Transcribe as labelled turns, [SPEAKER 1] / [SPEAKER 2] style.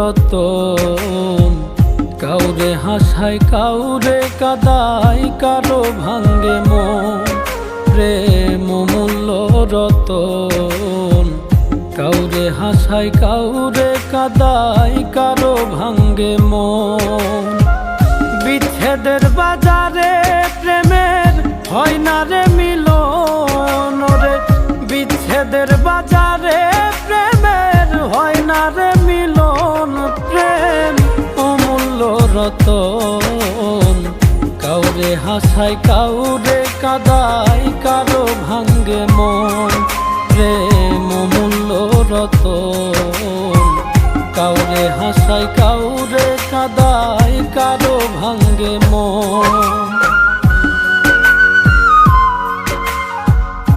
[SPEAKER 1] রতন। কাউরে হাসায় কাউরে কাদায়, কারো ভাঙ্গে মন। প্রেম মূল্য রতন। কাউরে হাসায় কাউরে কাদায়, কারো ভাঙ্গে মন। বিচ্ছেদের বাজারে প্রেমের হয় না রে মিলন রে। বিচ্ছেদের বাজারে প্রেমের হয় না রে মিলন। প্রেম অমূল্য রতন। কাউরে হাসায় কাউরে কাদায়, কারো ভাঙ্গে মন। প্রেম অমূল্য রতন। কাউরে হাসায় কাউরে কাদায়, কারো ভাঙ্গে মন।